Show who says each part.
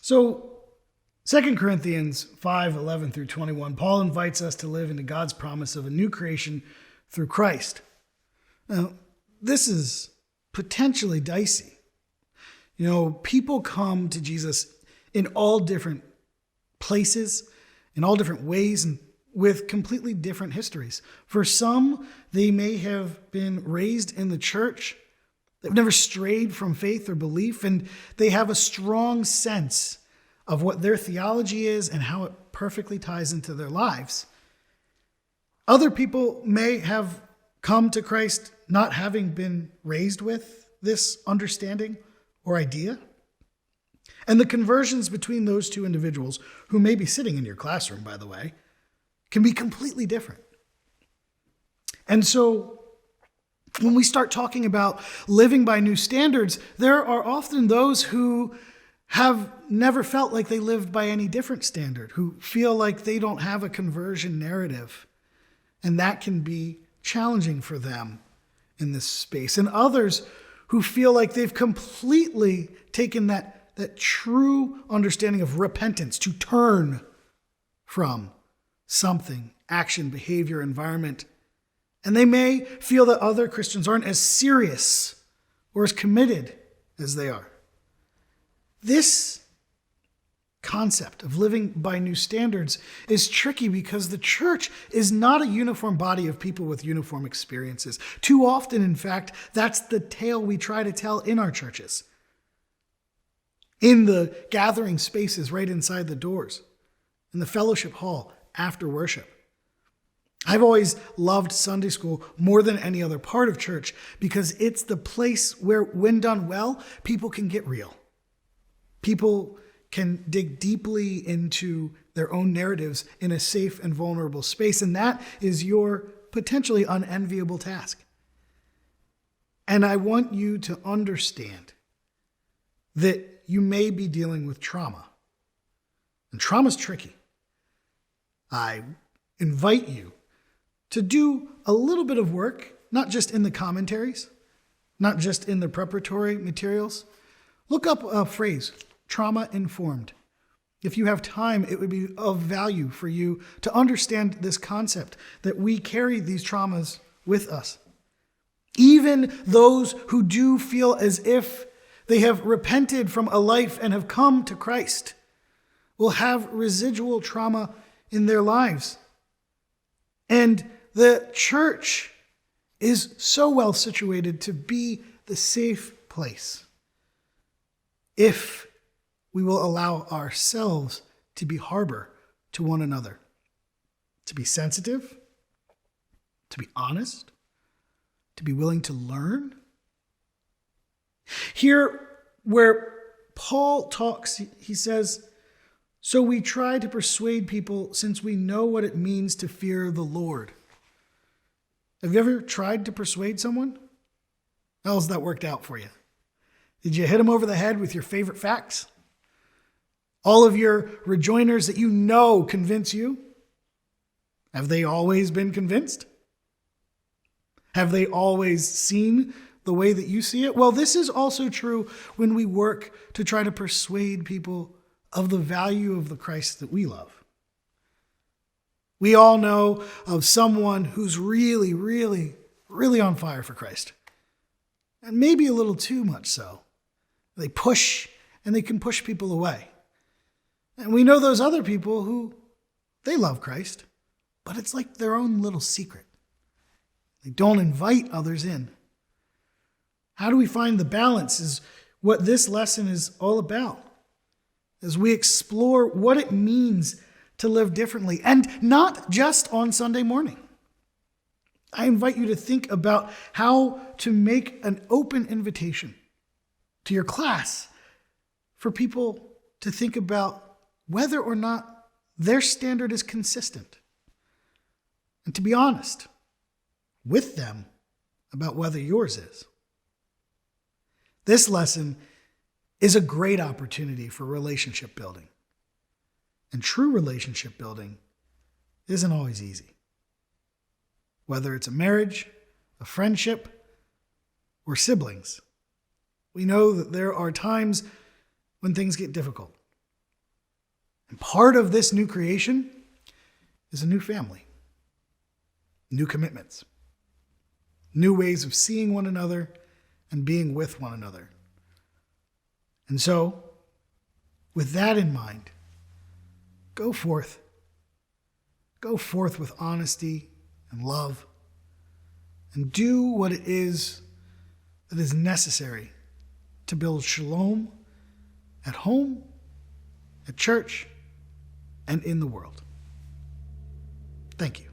Speaker 1: So 2 Corinthians 5:11 through 21, Paul invites us to live into God's promise of a new creation through Christ. Now, this is potentially dicey. People come to Jesus in all different places, in all different ways, and with completely different histories. For some, they may have been raised in the church. They've never strayed from faith or belief, and they have a strong sense of what their theology is and how it perfectly ties into their lives. Other people may have come to Christ not having been raised with this understanding or idea. And the conversions between those two individuals, who may be sitting in your classroom, by the way, can be completely different. And so when we start talking about living by new standards, there are often those who have never felt like they lived by any different standard, who feel like they don't have a conversion narrative. And that can be challenging for them in this space. And others who feel like they've completely taken that true understanding of repentance, to turn from something, action, behavior, environment. And they may feel that other Christians aren't as serious or as committed as they are. This concept of living by new standards is tricky because the church is not a uniform body of people with uniform experiences. Too often, in fact, that's the tale we try to tell in our churches. In the gathering spaces right inside the doors, in the fellowship hall after worship. I've always loved Sunday school more than any other part of church because it's the place where, when done well, people can get real. People can dig deeply into their own narratives in a safe and vulnerable space, and that is your potentially unenviable task. And I want you to understand that you may be dealing with trauma. And trauma's tricky. I invite you to do a little bit of work, not just in the commentaries, not just in the preparatory materials. Look up a phrase, trauma-informed. If you have time, it would be of value for you to understand this concept that we carry these traumas with us. Even those who do feel as if they have repented from a life and have come to Christ will have residual trauma in their lives. And the church is so well situated to be the safe place if we will allow ourselves to be harbor to one another, to be sensitive, to be honest, to be willing to learn. Here, where Paul talks, he says, "So we try to persuade people since we know what it means to fear the Lord." Have you ever tried to persuade someone? How's that worked out for you? Did you hit them over the head with your favorite facts? All of your rejoinders that you know convince you? Have they always been convinced? Have they always seen the way that you see it? Well, this is also true when we work to try to persuade people of the value of the Christ that we love. We all know of someone who's really, really, really on fire for Christ. And maybe a little too much so. They push, and they can push people away. And we know those other people who, they love Christ, but it's like their own little secret. They don't invite others in. How do we find the balance is what this lesson is all about, as we explore what it means to live differently, and not just on Sunday morning. I invite you to think about how to make an open invitation to your class for people to think about whether or not their standard is consistent, and to be honest with them about whether yours is. This lesson is a great opportunity for relationship building. And true relationship building isn't always easy. Whether it's a marriage, a friendship, or siblings, we know that there are times when things get difficult. And part of this new creation is a new family, new commitments, new ways of seeing one another and being with one another. And so, with that in mind, go forth. Go forth with honesty and love, and do what it is that is necessary to build shalom at home, at church, and in the world. Thank you.